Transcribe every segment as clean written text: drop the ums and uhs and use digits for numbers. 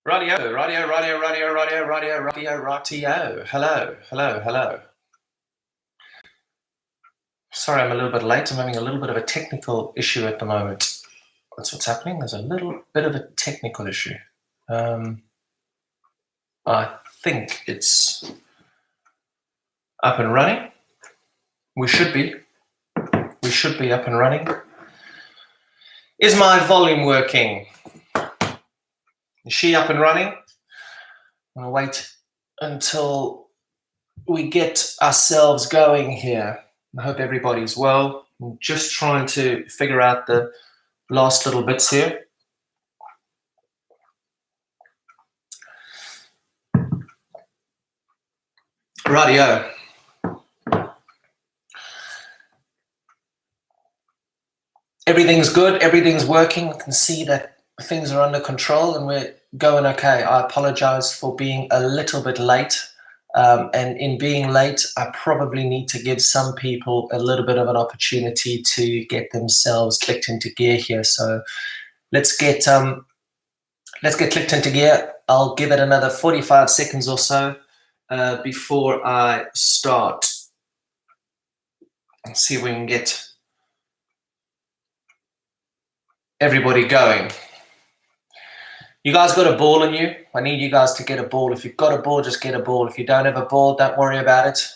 Radio, radio, radio, radio, radio, radio, radio, radio. Hello. Sorry, I'm a little bit late. I'm having a little bit of a technical issue at the moment. That's what's happening. There's a little bit of a technical issue. I think it's up and running. We should be up and running. Is my volume working? Is she up and running? I'm gonna wait until we get ourselves going here. I hope everybody's well. I'm just trying to figure out the last little bits here. Rightio. Everything's good, everything's working. I can see that things are under control and we're going okay. I apologize for being a little bit late. And in being late, I probably need to give some people a little bit of an opportunity to get themselves clicked into gear here. So let's get clicked into gear. I'll give it another 45 seconds or so before I start. Let's see if we can get everybody going. You guys got a ball in you? I need you guys to get a ball. If you've got a ball, just get a ball. If you don't have a ball, don't worry about it.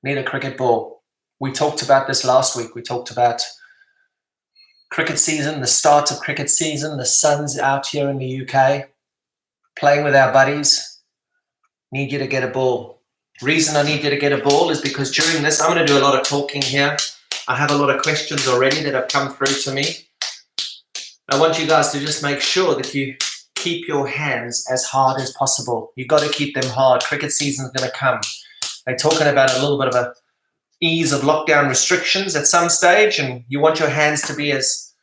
Need a cricket ball. We talked about this last week. We talked about cricket season, the start of cricket season. The sun's out here in the UK. Playing with our buddies. Need you to get a ball. Reason I need you to get a ball is because during this, I'm going to do a lot of talking here. I have a lot of questions already that have come through to me. I want you guys to just make sure that you keep your hands as hard as possible. You've got to keep them hard. Cricket season's going to come. They're talking about a little bit of a ease of lockdown restrictions at some stage, and you want your hands to be as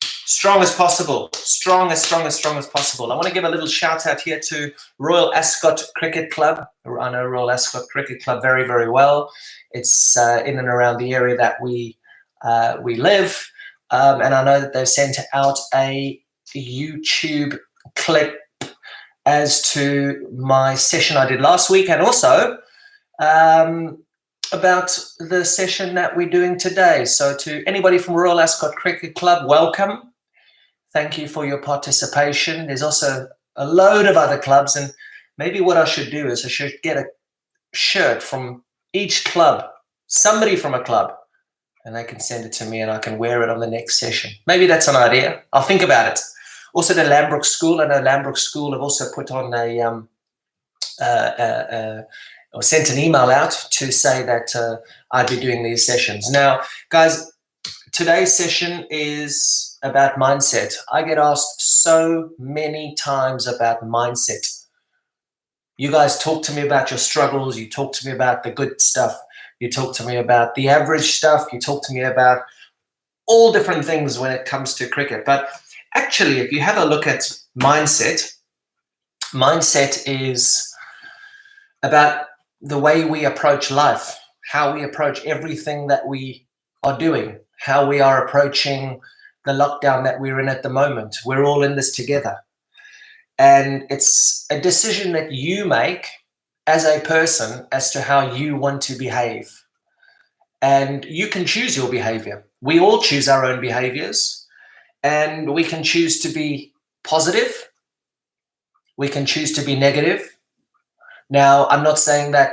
strong as possible. Strong as possible. I want to give a little shout out here to Royal Ascot Cricket Club. I know Royal Ascot Cricket Club very, very well. It's in and around the area that we live. And I know that they've sent out a YouTube clip as to my session I did last week, and also about the session that we're doing today. So to anybody from Royal Ascot Cricket Club, welcome. Thank you for your participation. There's also a load of other clubs, and maybe what I should do is I should get a shirt from each club, somebody from a club, and they can send it to me and I can wear it on the next session. Maybe that's an idea. I'll think about it. Also, the Lambrook School. I know Lambrook School have also put on or sent an email out to say that I'd be doing these sessions. Now, guys, today's session is about mindset. I get asked so many times about mindset. You guys talk to me about your struggles. You talk to me about the good stuff. You talk to me about the average stuff. You talk to me about all different things when it comes to cricket. But actually, if you have a look at mindset, mindset is about the way we approach life, how we approach everything that we are doing, how we are approaching the lockdown that we're in at the moment. We're all in this together. And it's a decision that you make as a person as to how you want to behave. And you can choose your behavior. We all choose our own behaviors, and we can choose to be positive. We can choose to be negative. Now, I'm not saying that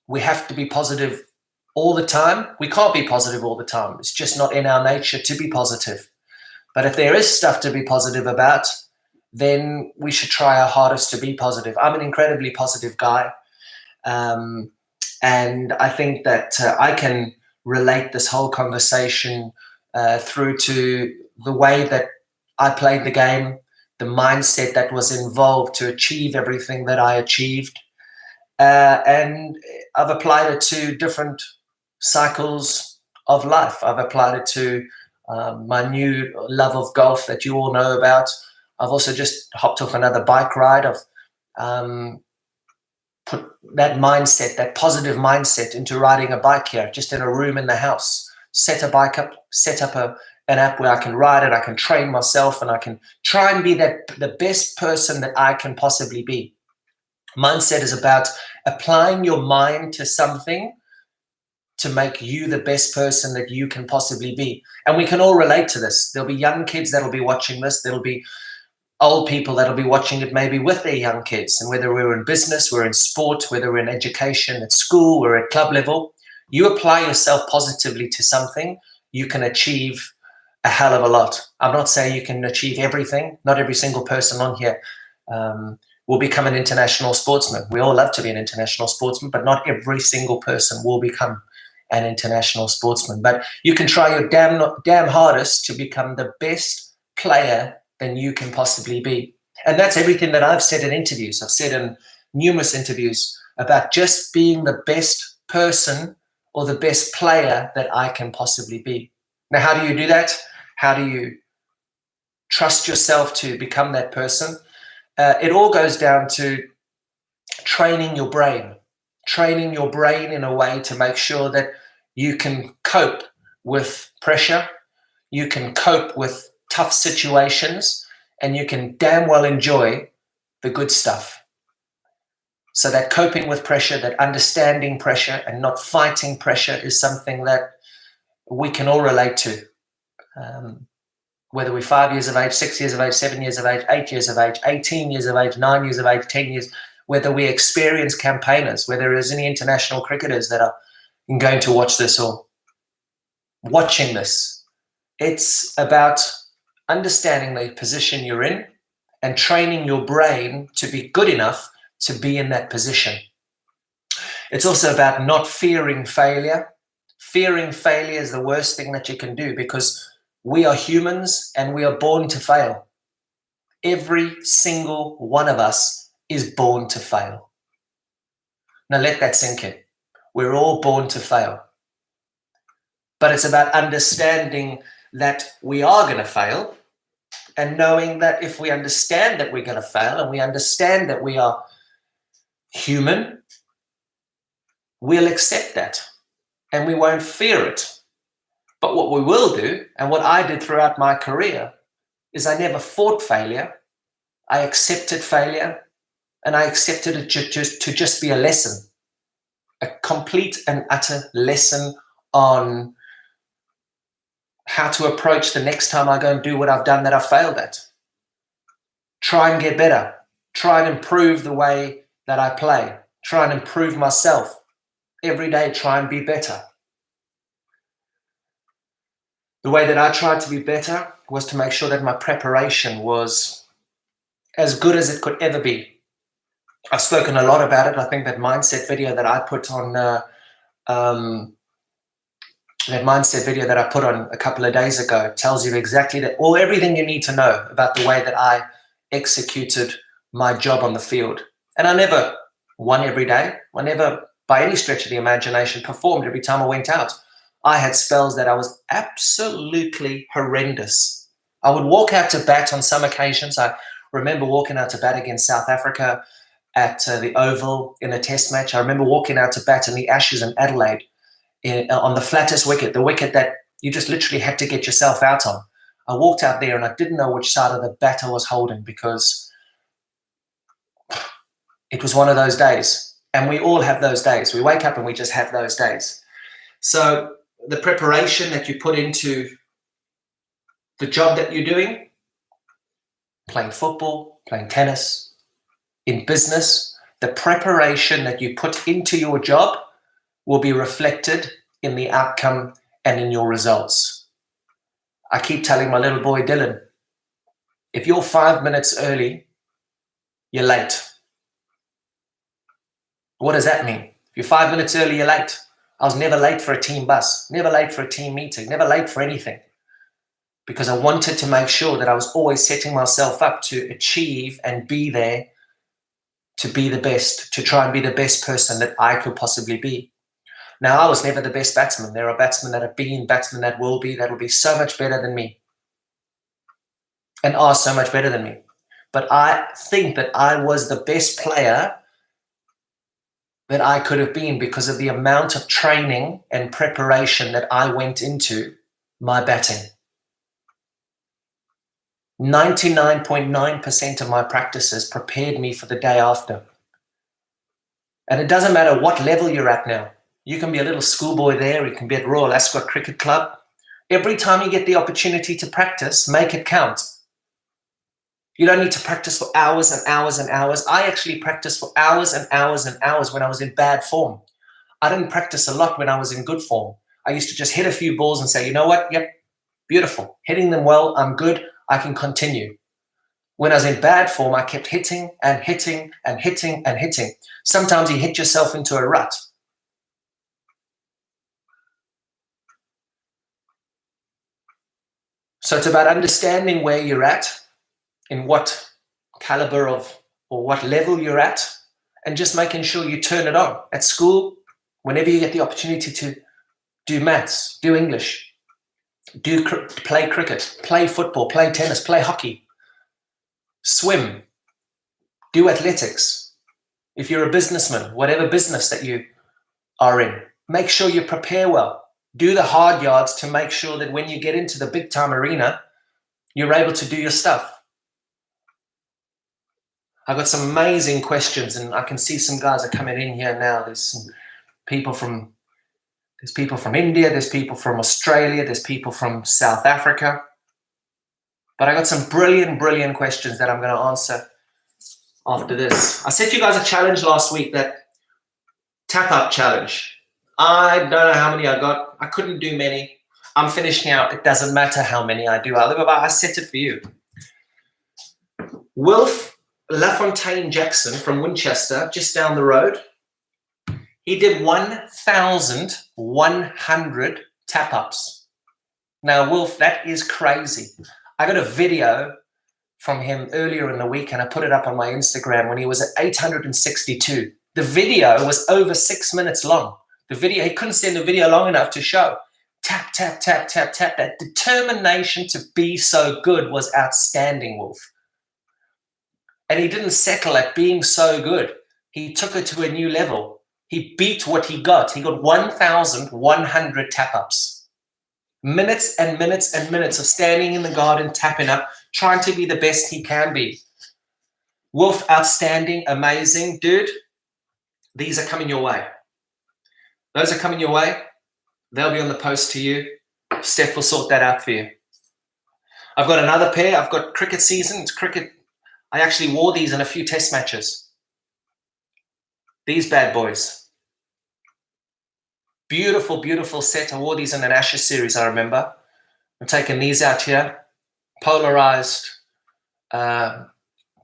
we have to be positive all the time. We can't be positive all the time. It's just not in our nature to be positive. But if there is stuff to be positive about, then we should try our hardest to be positive. I'm an incredibly positive guy. And I think that I can relate this whole conversation through to the way that I played the game, the mindset that was involved to achieve everything that I achieved. And I've applied it to different cycles of life. I've applied it to my new love of golf that you all know about. I've also just hopped off another bike ride. I've put that mindset, that positive mindset, into riding a bike here, just in a room in the house. Set a bike up, set up an app where I can write it, I can train myself, and I can try and be the best person that I can possibly be. Mindset is about applying your mind to something to make you the best person that you can possibly be. And we can all relate to this. There'll be young kids that'll be watching this. There'll be old people that'll be watching it maybe with their young kids. And whether we're in business, we're in sport, whether we're in education, at school, or at club level, you apply yourself positively to something, you can achieve a hell of a lot. I'm not saying you can achieve everything. Not every single person on here will become an international sportsman. We all love to be an international sportsman, but not every single person will become an international sportsman. But you can try your damn hardest to become the best player than you can possibly be. And that's everything that I've said in interviews. I've said in numerous interviews about just being the best person or the best player that I can possibly be. Now, how do you do that? How do you trust yourself to become that person? It all goes down to training your brain in a way to make sure that you can cope with pressure, you can cope with tough situations, and you can damn well enjoy the good stuff. So that coping with pressure, that understanding pressure and not fighting pressure is something that we can all relate to. Whether we're 5 years of age, 6 years of age, 7 years of age, 8 years of age, 18 years of age, 9 years of age, 10 years, whether we experienced campaigners, whether there's any international cricketers that are going to watch this or watching this, it's about understanding the position you're in and training your brain to be good enough to be in that position. It's also about not fearing failure. Fearing failure is the worst thing that you can do, because we are humans and we are born to fail. Every single one of us is born to fail. Now let that sink in. We're all born to fail. But it's about understanding that we are going to fail, and knowing that if we understand that we're going to fail and we understand that we are human, we'll accept that and we won't fear it. But what we will do, and what I did throughout my career, is I never fought failure. I accepted failure, and I accepted it to just be a lesson, a complete and utter lesson on how to approach the next time I go and do what I've done that I failed at. Try and get better. Try and improve the way that I play. Try and improve myself. Every day, try and be better. The way that I tried to be better was to make sure that my preparation was as good as it could ever be. I've spoken a lot about it. I think that mindset video that I put on a couple of days ago tells you exactly that, or everything you need to know about the way that I executed my job on the field. And I never won every day. I never, by any stretch of the imagination, performed every time I went out. I had spells that I was absolutely horrendous. I would walk out to bat on some occasions. I remember walking out to bat against South Africa at the Oval in a test match. I remember walking out to bat in the Ashes in Adelaide on the flattest wicket, the wicket that you just literally had to get yourself out on. I walked out there and I didn't know which side of the bat I was holding, because it was one of those days. And we all have those days. We wake up and we just have those days. So the preparation that you put into the job that you're doing, playing football, playing tennis, in business, the preparation that you put into your job will be reflected in the outcome and in your results. I keep telling my little boy, Dylan, if you're 5 minutes early, you're late. What does that mean? If you're 5 minutes early, you're late. I was never late for a team bus, never late for a team meeting, never late for anything, because I wanted to make sure that I was always setting myself up to achieve and be there, to be the best, to try and be the best person that I could possibly be. Now, I was never the best batsman. There are batsmen that have been, batsmen that will be so much better than me and are so much better than me. But I think that I was the best player that I could have been because of the amount of training and preparation that I went into my batting. 99.9% of my practices prepared me for the day after. And it doesn't matter what level you're at now. You can be a little schoolboy there, you can be at Royal Ascot Cricket Club. Every time you get the opportunity to practice, make it count. You don't need to practice for hours and hours and hours. I actually practiced for hours and hours and hours when I was in bad form. I didn't practice a lot when I was in good form. I used to just hit a few balls and say, you know what? Yep, beautiful. Hitting them well, I'm good, I can continue. When I was in bad form, I kept hitting and hitting and hitting and hitting. Sometimes you hit yourself into a rut. So it's about understanding where you're at, in what caliber of or what level you're at, and just making sure you turn it on. At school, whenever you get the opportunity to do maths, do English, play cricket, play football, play tennis, play hockey, swim, do athletics. If you're a businessman, whatever business that you are in, make sure you prepare well. Do the hard yards to make sure that when you get into the big time arena, you're able to do your stuff. I've got some amazing questions, and I can see some guys are coming in here now. There's some people from India, there's people from Australia, there's people from South Africa. But I got some brilliant, brilliant questions that I'm going to answer after this. I set you guys a challenge last week, that tap-up challenge. I don't know how many I got. I couldn't do many. I'm finished now. It doesn't matter how many I do. I set it for you. Wilf LaFontaine Jackson from Winchester, just down the road, he did 1,100 tap-ups. Now, Wilf, that is crazy. I got a video from him earlier in the week, and I put it up on my Instagram when he was at 862. The video was over 6 minutes long. The video, he couldn't send the video long enough to show. Tap, tap, tap, tap, tap. That determination to be so good was outstanding, Wolf. And he didn't settle at being so good. He took it to a new level. He beat what he got. He got 1,100 tap-ups. Minutes and minutes and minutes of standing in the garden, tapping up, trying to be the best he can be. Wolf, outstanding, amazing. Dude, these are coming your way. Those are coming your way. They'll be on the post to you. Steph will sort that out for you. I've got another pair. I've got cricket season. It's cricket. I actually wore these in a few test matches. These bad boys. Beautiful, beautiful set. I wore these in an Ashes series, I remember. I'm taking these out here. Polarized.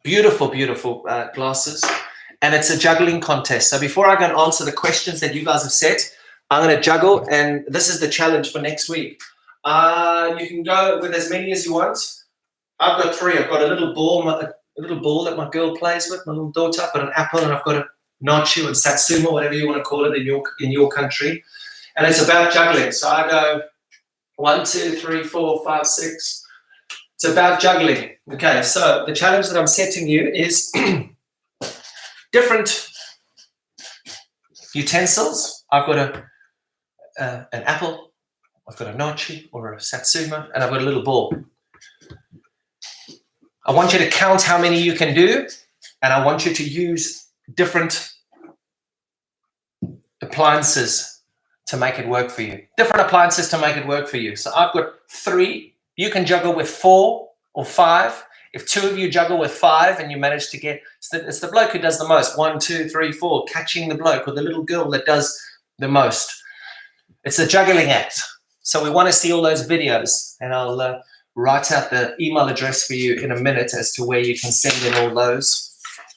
Beautiful, beautiful glasses. And it's a juggling contest. So before I go and answer the questions that you guys have set, I'm going to juggle, and this is the challenge for next week. You can go with as many as you want. I've got 3. I've got a little ball that my girl plays with, my little daughter. I've got an apple, and I've got a nacho and satsuma, whatever you want to call it in your country. And it's about juggling. So I go 1, 2, 3, 4, 5, 6. It's about juggling. Okay, so the challenge that I'm setting you is different utensils. I've got an apple, I've got a nacho or a satsuma, and I've got a little ball. I want you to count how many you can do, and I want you to use different appliances to make it work for you. Different appliances to make it work for you. So I've got 3. You can juggle with 4 or 5. If 2 of you juggle with 5 and you manage to get, it's the bloke who does the most. 1, 2, 3, 4, catching the bloke, or the little girl that does the most. It's a juggling act. So we want to see all those videos, and I'll write out the email address for you in a minute as to where you can send in all those.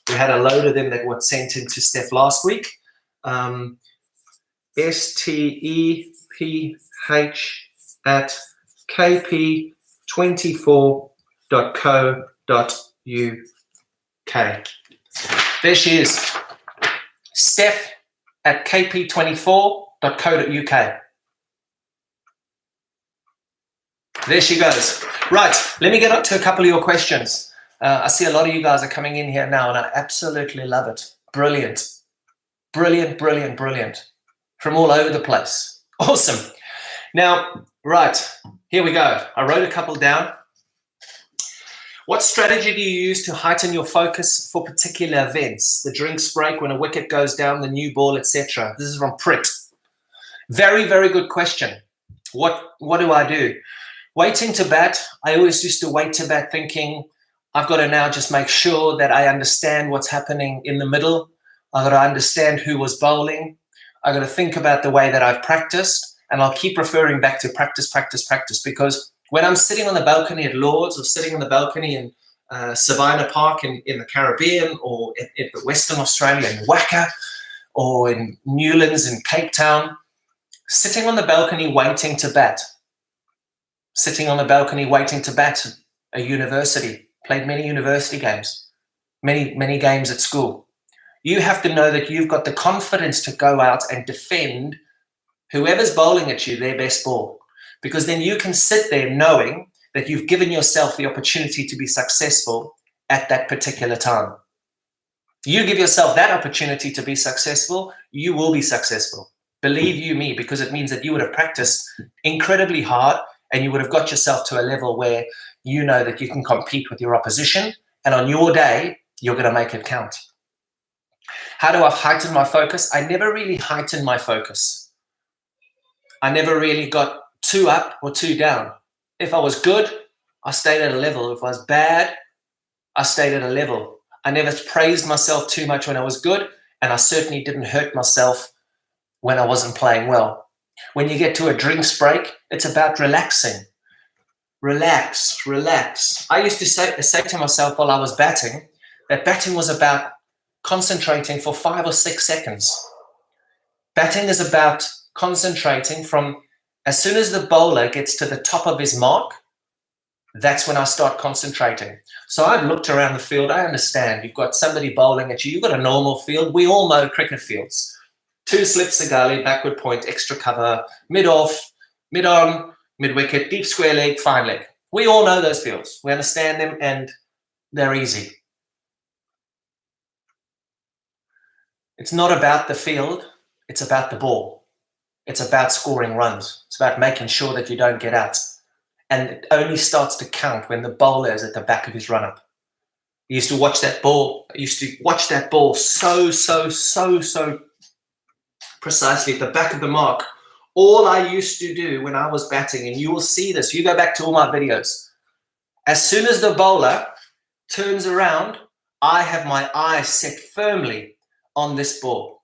We had a load of them that were sent in to Steph last week. step@kp24.co.uk. There she is. Steph@kp24.co.uk. There she goes. Right, let me get up to a couple of your questions. I see a lot of you guys are coming in here now, and I absolutely love it. Brilliant. Brilliant, brilliant, brilliant. From all over the place. Awesome. Now, right, here we go. I wrote a couple down. What strategy do you use to heighten your focus for particular events? The drinks break, when a wicket goes down, the new ball, etc. This is from Prit. Very, very good question. What do I do? Waiting to bat, I always used to wait to bat thinking, I've got to now just make sure that I understand what's happening in the middle. I've got to understand who was bowling. I've got to think about the way that I've practiced, and I'll keep referring back to practice, practice, practice, because when I'm sitting on the balcony at Lords or sitting on the balcony in Savannah Park in the Caribbean, or in Western Australia in Wacker, or in Newlands in Cape Town, sitting on the balcony waiting to bat, sitting on the balcony waiting to bat a university, played many university games, many games at school. You have to know that you've got the confidence to go out and defend whoever's bowling at you their best ball, because then you can sit there knowing that you've given yourself the opportunity to be successful at that particular time. You give yourself that opportunity to be successful, you will be successful. Believe you me, because it means that you would have practiced incredibly hard and you would have got yourself to a level where you know that you can compete with your opposition, and on your day, you're going to make it count. How do I heighten my focus? I never really heightened my focus. I never really got too up or too down. If I was good, I stayed at a level. If I was bad, I stayed at a level. I never praised myself too much when I was good, and I certainly didn't hurt myself when I wasn't playing well. When you get to a drinks break, it's about relaxing. Relax, relax. I used to say to myself while I was batting, that batting was about concentrating for 5 or 6 seconds. Batting is about concentrating from as soon as the bowler gets to the top of his mark, that's when I start concentrating. So I've looked around the field. I understand. You've got somebody bowling at you. You've got a normal field. We all know cricket fields. 2 slips a gully, backward point, extra cover, mid-off, mid-on, mid-wicket, deep square leg, fine leg. We all know those fields. We understand them, and they're easy. It's not about the field. It's about the ball. It's about scoring runs. It's about making sure that you don't get out. And it only starts to count when the bowler is at the back of his run-up. I used to watch that ball. I used to watch that ball so precisely at the back of the mark. All I used to do when I was batting, and you will see this, you go back to all my videos, as soon as the bowler turns around, I have my eyes set firmly on this ball.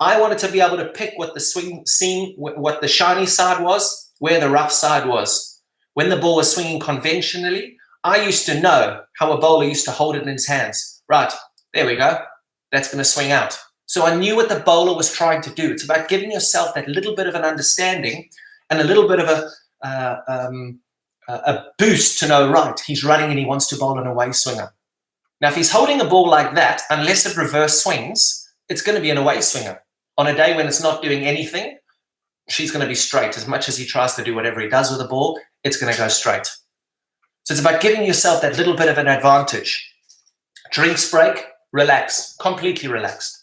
I wanted to be able to pick what the swing seam, what the shiny side was, where the rough side was. When the ball was swinging conventionally, I used to know how a bowler used to hold it in his hands. Right, there we go. That's going to swing out. So I knew what the bowler was trying to do. It's about giving yourself that little bit of an understanding and a little bit of a boost to know, right, he's running and he wants to bowl an away swinger. Now, if he's holding a ball like that, unless it reverse swings, it's going to be an away swinger. On a day when it's not doing anything, she's going to be straight. As much as he tries to do whatever he does with the ball, it's going to go straight. So it's about giving yourself that little bit of an advantage. Drinks break, relax, completely relaxed.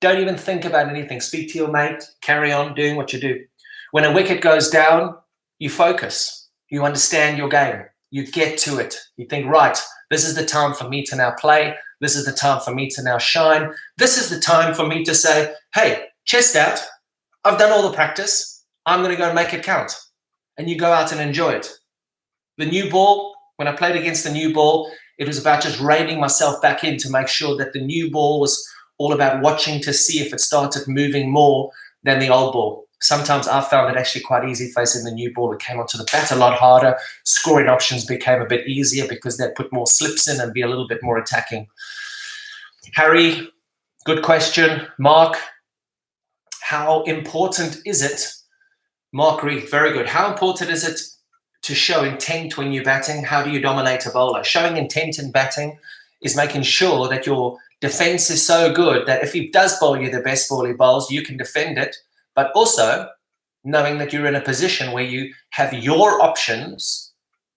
Don't even think about anything. Speak to your mate, carry on doing what you do. When a wicket goes down, you focus. You understand your game. You get to it. You think, right, this is the time for me to now play. This is the time for me to now shine. This is the time for me to say, hey, chest out. I've done all the practice. I'm going to go and make it count. And you go out and enjoy it. The new ball, when I played against the new ball, it was about just reining myself back in to make sure that the new ball was all about watching to see if it started moving more than the old ball. Sometimes I found it actually quite easy facing the new ball. It came onto the bat a lot harder. Scoring options became a bit easier because they put more slips in and be a little bit more attacking. Harry, good question. Mark, how important is it? Mark Reed, very good. How important is it to show intent when you're batting? How do you dominate a bowler? Showing intent in batting is making sure that your defense is so good that if he does bowl you the best ball he bowls, you can defend it, but also knowing that you're in a position where you have your options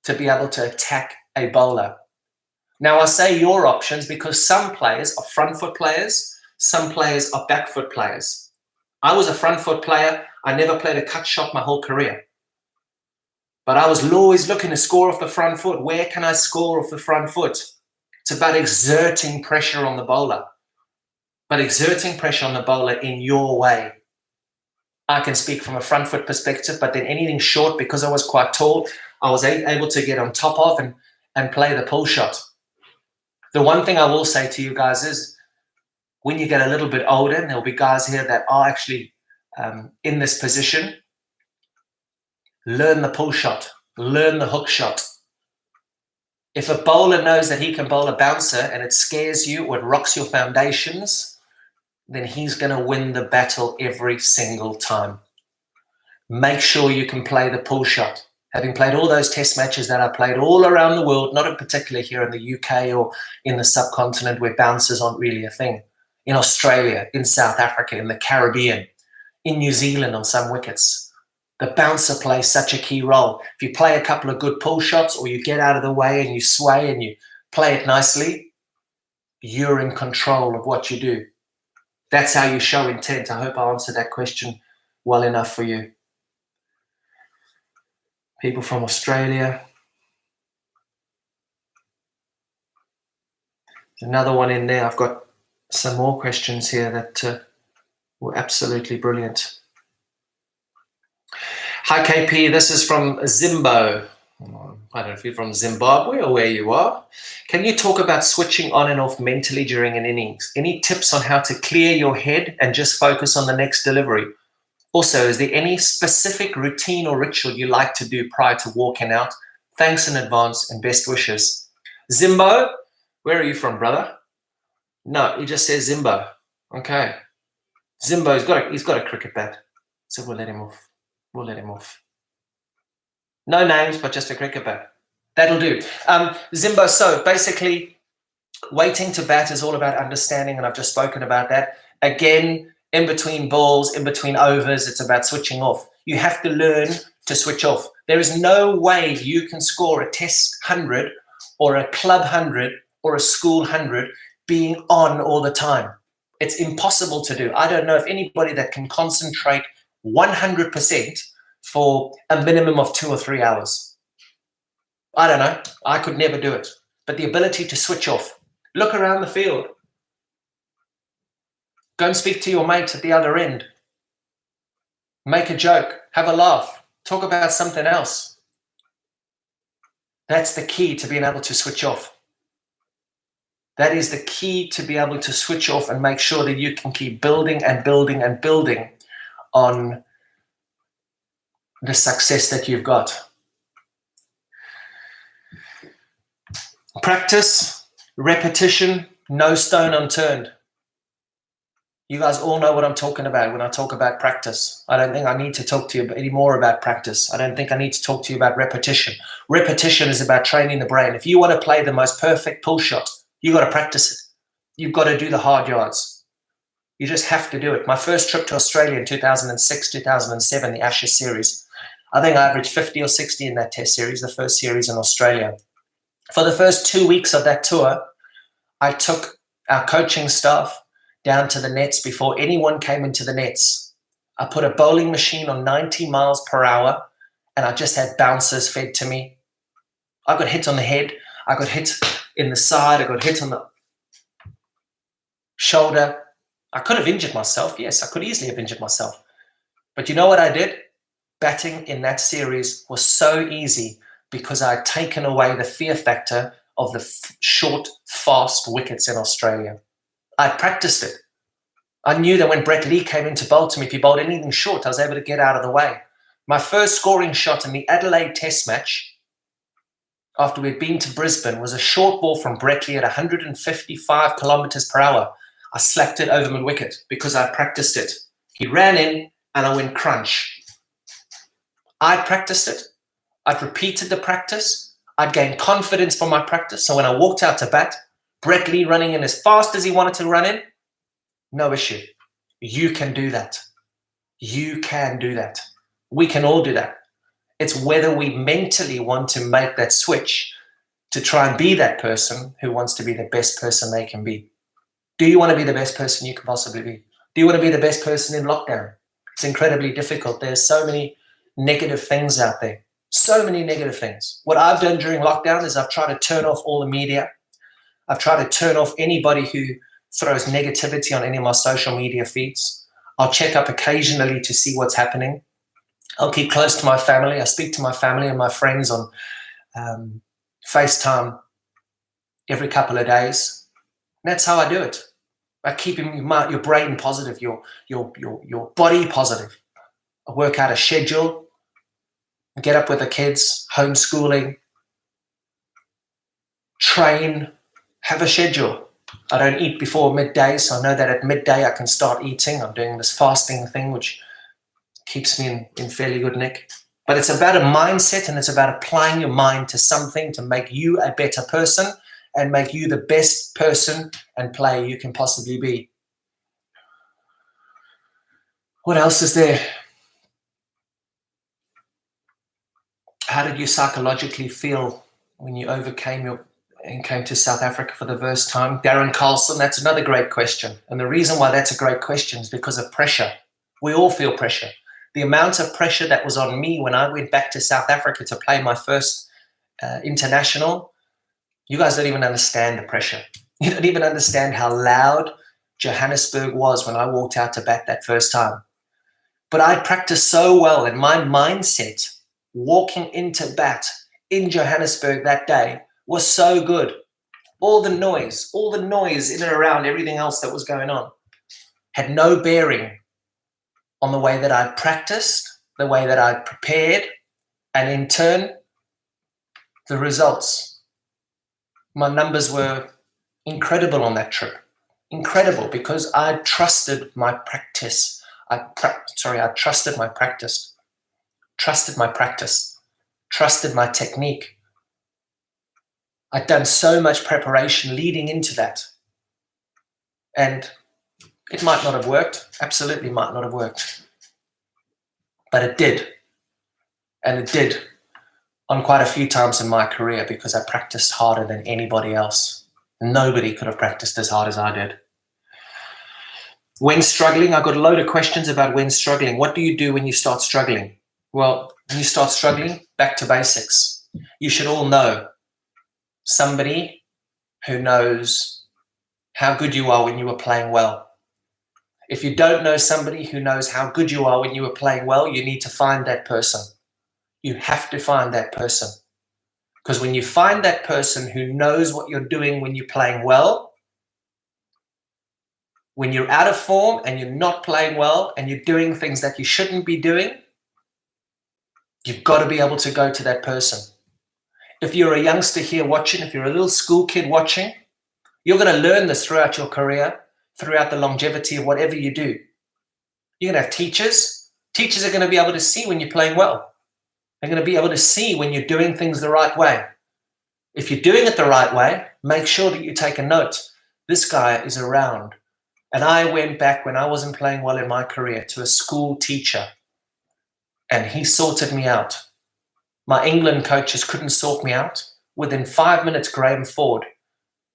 to be able to attack a bowler. Now, I say your options because some players are front foot players, some players are back foot players. I was a front foot player. I never played a cut shot my whole career. But I was always looking to score off the front foot. Where can I score off the front foot? It's about exerting pressure on the bowler, but exerting pressure on the bowler in your way. I can speak from a front foot perspective, but then anything short, because I was quite tall, I was able to get on top of and play the pull shot. The one thing I will say to you guys is when you get a little bit older, and there'll be guys here that are actually in this position, learn the pull shot, learn the hook shot. If a bowler knows that he can bowl a bouncer and it scares you or it rocks your foundations, then he's going to win the battle every single time. Make sure you can play the pull shot. Having played all those test matches that I played all around the world, not in particular here in the UK or in the subcontinent where bouncers aren't really a thing, in Australia, in South Africa, in the Caribbean, in New Zealand on some wickets, the bouncer plays such a key role. If you play a couple of good pull shots or you get out of the way and you sway and you play it nicely, you're in control of what you do. That's how you show intent. I hope I answered that question well enough for you. People from Australia. There's another one in there. I've got some more questions here that were absolutely brilliant. Hi, KP. This is from Zimbo. I don't know if you're from Zimbabwe or where you are. Can you talk about switching on and off mentally during an innings? Any tips on how to clear your head and just focus on the next delivery? Also, is there any specific routine or ritual you like to do prior to walking out? Thanks in advance and best wishes. Zimbo, where are you from, brother? No, he just says Zimbo. Okay. Zimbo's he's got a cricket bat, so we'll let him off. We'll let him off. No names, but just a cricket bat. That'll do. Zimbo, so basically, waiting to bat is all about understanding, and I've just spoken about that. Again, in between balls, in between overs, it's about switching off. You have to learn to switch off. There is no way you can score a test 100 or a club 100 or a school 100 being on all the time. It's impossible to do. I don't know if anybody that can concentrate 100% for a minimum of 2 or 3 hours. I don't know. I could never do it. But the ability to switch off, look around the field. Go and speak to your mate at the other end. Make a joke, have a laugh, talk about something else. That's the key to being able to switch off. That is the key to be able to switch off and make sure that you can keep building and building and building on the success that you've got. Practice, repetition, no stone unturned. You guys all know what I'm talking about when I talk about practice. I don't think I need to talk to you any more about practice. I don't think I need to talk to you about repetition. Repetition is about training the brain. If you want to play the most perfect pull shot, you've got to practice it. You've got to do the hard yards. You just have to do it. My first trip to Australia in 2006, 2007, the Ashes series, I think I averaged 50 or 60 in that test series, the first series in Australia. For the first 2 weeks of that tour, I took our coaching staff down to the nets before anyone came into the nets. I put a bowling machine on 90 miles per hour and I just had bouncers fed to me. I got hit on the head. I got hit in the side. I got hit on the shoulder. I could have injured myself. Yes, I could easily have injured myself. But you know what I did? Batting in that series was so easy because I had taken away the fear factor of the short, fast wickets in Australia. I practiced it. I knew that when Brett Lee came in to bowl to me, if he bowled anything short, I was able to get out of the way. My first scoring shot in the Adelaide Test match, after we'd been to Brisbane, was a short ball from Brett Lee at 155 kilometers per hour. I slapped it over mid-wicket because I practiced it. He ran in and I went crunch. I'd practiced it. I'd repeated the practice. I'd gained confidence from my practice. So when I walked out to bat, Brett Lee running in as fast as he wanted to run in, no issue. You can do that. You can do that. We can all do that. It's whether we mentally want to make that switch to try and be that person who wants to be the best person they can be. Do you want to be the best person you can possibly be? Do you want to be the best person in lockdown? It's incredibly difficult. There's so many negative things out there. So many negative things. What I've done during lockdown is I've tried to turn off all the media. I've tried to turn off anybody who throws negativity on any of my social media feeds. I'll check up occasionally to see what's happening. I'll keep close to my family. I speak to my family and my friends on FaceTime every couple of days. And that's how I do it. By keeping your brain positive, your body positive. I work out a schedule, get up with the kids, homeschooling, train, have a schedule. I don't eat before midday, so I know that at midday I can start eating. I'm doing this fasting thing, which keeps me in fairly good nick. But it's about a mindset, and it's about applying your mind to something to make you a better person and make you the best person and player you can possibly be. What else is there? How did you psychologically feel when you overcame and came to South Africa for the first time? Darren Carlson, that's another great question. And the reason why that's a great question is because of pressure. We all feel pressure. The amount of pressure that was on me when I went back to South Africa to play my first international, you guys don't even understand the pressure. You don't even understand how loud Johannesburg was when I walked out to bat that first time. But I practiced so well, and my mindset walking into bat in Johannesburg that day was so good. All the noise in and around everything else that was going on had no bearing on the way that I practiced, the way that I prepared, and in turn, the results. My numbers were incredible on that trip. Incredible, because I trusted my practice. I trusted my practice. Trusted my practice. Trusted my technique. I'd done so much preparation leading into that. And it might not have worked. Absolutely might not have worked. But it did. And it did on quite a few times in my career, because I practiced harder than anybody else. Nobody could have practiced as hard as I did. When struggling, I got a load of questions about when struggling. What do you do when you start struggling? Well, when you start struggling, back to basics. You should all know somebody who knows how good you are when you were playing well. If you don't know somebody who knows how good you are when you were playing well, you need to find that person. You have to find that person. Because when you find that person who knows what you're doing when you're playing well, when you're out of form and you're not playing well and you're doing things that you shouldn't be doing, you've got to be able to go to that person. If you're a youngster here watching, if you're a little school kid watching, you're going to learn this throughout your career, throughout the longevity of whatever you do. You're going to have teachers. Teachers are going to be able to see when you're playing well. They're going to be able to see when you're doing things the right way. If you're doing it the right way, make sure that you take a note. This guy is around. And I went back when I wasn't playing well in my career to a school teacher, and he sorted me out. My England coaches couldn't sort me out. Within 5 minutes, Graham Ford,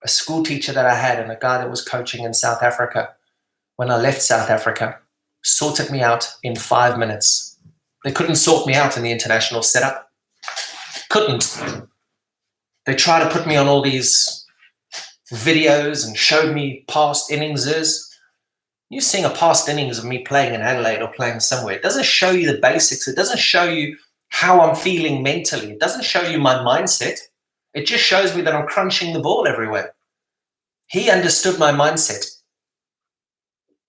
a school teacher that I had and a guy that was coaching in South Africa, when I left South Africa, sorted me out in 5 minutes. They couldn't sort me out in the international setup. Couldn't. They tried to put me on all these videos and showed me past innings. You're seeing a past innings of me playing in Adelaide or playing somewhere. It doesn't show you the basics. It doesn't show you how I'm feeling mentally. It doesn't show you my mindset. It just shows me that I'm crunching the ball everywhere. He understood my mindset.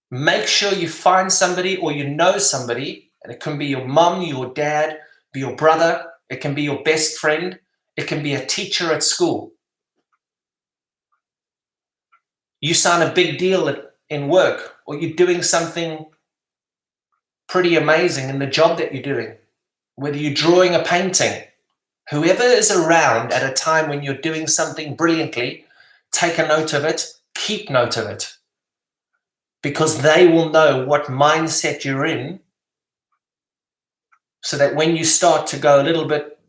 Make sure you find somebody, or you know somebody, and it can be your mum, your dad, be your brother, it can be your best friend, it can be a teacher at school. You sign a big deal in work, or you're doing something pretty amazing in the job that you're doing, whether you're drawing a painting, whoever is around at a time when you're doing something brilliantly, take a note of it, keep note of it, because they will know what mindset you're in, so that when you start to go a little bit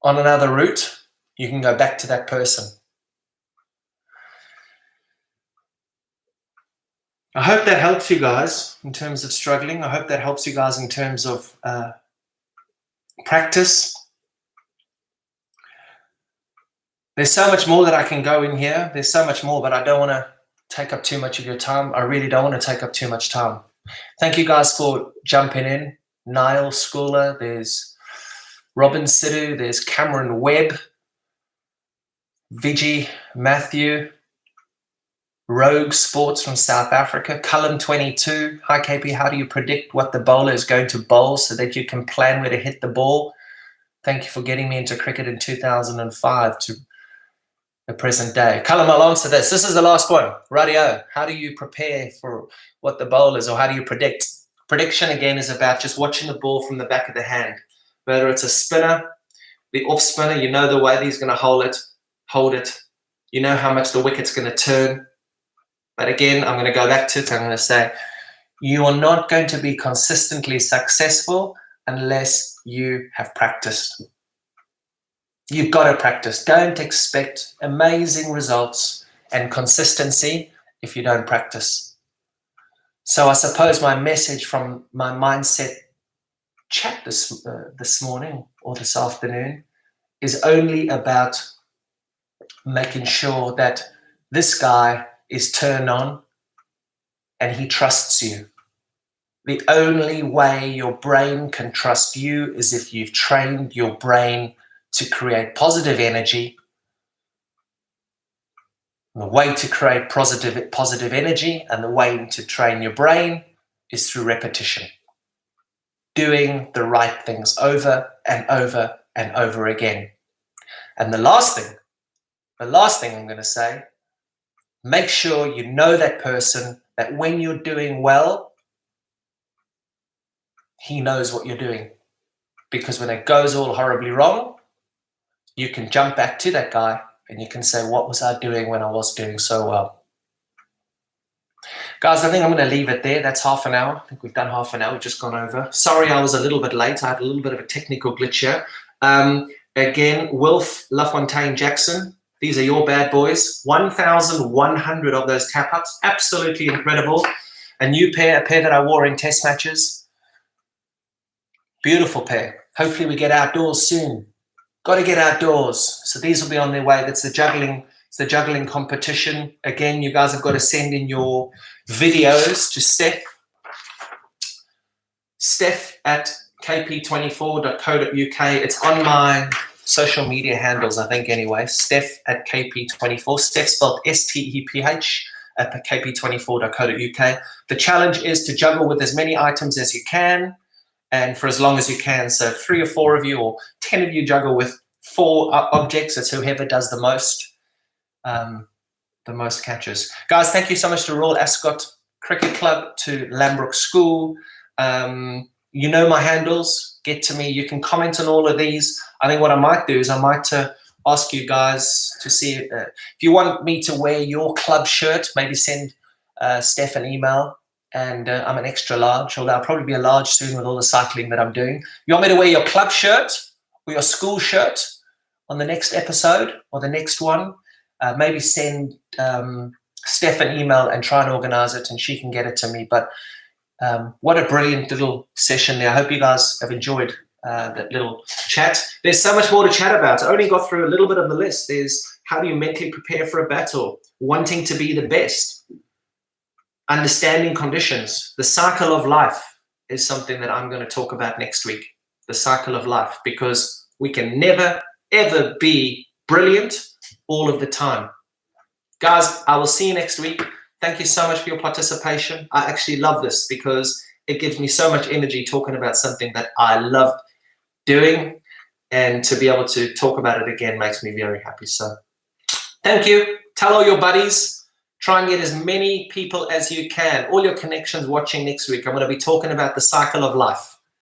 on another route, you can go back to that person. I hope that helps you guys in terms of struggling. I hope that helps you guys in terms of practice. There's so much more that I can go in here. There's so much more, but I don't want to take up too much of your time. I really don't want to take up too much time. Thank you guys for jumping in. Niall Schooler, there's Robin Sidhu, there's Cameron Webb, Vigi Matthew, Rogue Sports from South Africa, Cullen22. Hi KP, how do you predict what the bowler is going to bowl so that you can plan where to hit the ball? Thank you for getting me into cricket in 2005 to the present day. Cullen, I'll answer this. This is the last one. Radio. How do you prepare for what the bowl is, or how do you predict? Prediction, again, is about just watching the ball from the back of the hand. Whether it's a spinner, the off spinner, you know the way he's going to hold it. You know how much the wicket's going to turn. But again, I'm going to go back to it. I'm going to say, you are not going to be consistently successful unless you have practiced. You've got to practice. Don't expect amazing results and consistency if you don't practice. So I suppose my message from my mindset chat this morning or this afternoon is only about making sure that this guy is turned on and he trusts you. The only way your brain can trust you is if you've trained your brain to create positive energy. The way to create positive energy and the way to train your brain is through repetition. Doing the right things over and over and over again. And the last thing I'm going to say, make sure you know that person, that when you're doing well, he knows what you're doing. Because when it goes all horribly wrong, you can jump back to that guy and you can say, what was I doing when I was doing so well? Guys, I think I'm going to leave it there. That's half an hour. I think we've done half an hour. We've just gone over. Sorry, I was a little bit late. I had a little bit of a technical glitch here. Again, Wilf LaFontaine Jackson. These are your bad boys. 1,100 of those tap-ups. Absolutely incredible. A new pair, a pair that I wore in test matches. Beautiful pair. Hopefully we get outdoors soon. Got to get outdoors. So these will be on their way. That's the juggling. It's the juggling competition. Again, you guys have got to send in your videos to Steph at kp24.co.uk. It's on my social media handles, I think, anyway. Steph at kp24. Steph spelled S-T-E-P-H at kp24.co.uk. The challenge is to juggle with as many items as you can and for as long as you can. So 3 or 4 of you or 10 of you juggle with 4 objects. It's whoever does the most catches. Guys, thank you so much to Royal Ascot Cricket Club, to Lambrook School. You know my handles. Get to me. You can comment on all of these. I think what I might do is I might ask you guys to see if you want me to wear your club shirt, maybe send Steph an email. And I'm an extra large, although I'll probably be a large soon with all the cycling that I'm doing. You want me to wear your club shirt or your school shirt on the next episode or the next one? Maybe send Steph an email and try and organize it, and she can get it to me. But what a brilliant little session there. I hope you guys have enjoyed that little chat. There's so much more to chat about. I only got through a little bit of the list. There's how do you mentally prepare for a battle, wanting to be the best, understanding conditions. The cycle of life is something that I'm going to talk about next week. The cycle of life, because we can never, ever be brilliant all of the time. Guys, I will see you next week. Thank you so much for your participation. I actually love this because it gives me so much energy talking about something that I loved doing, and to be able to talk about it again makes me very happy. So thank you. Tell all your buddies. Try and get as many people as you can. All your connections watching next week. I'm going to be talking about the cycle of life.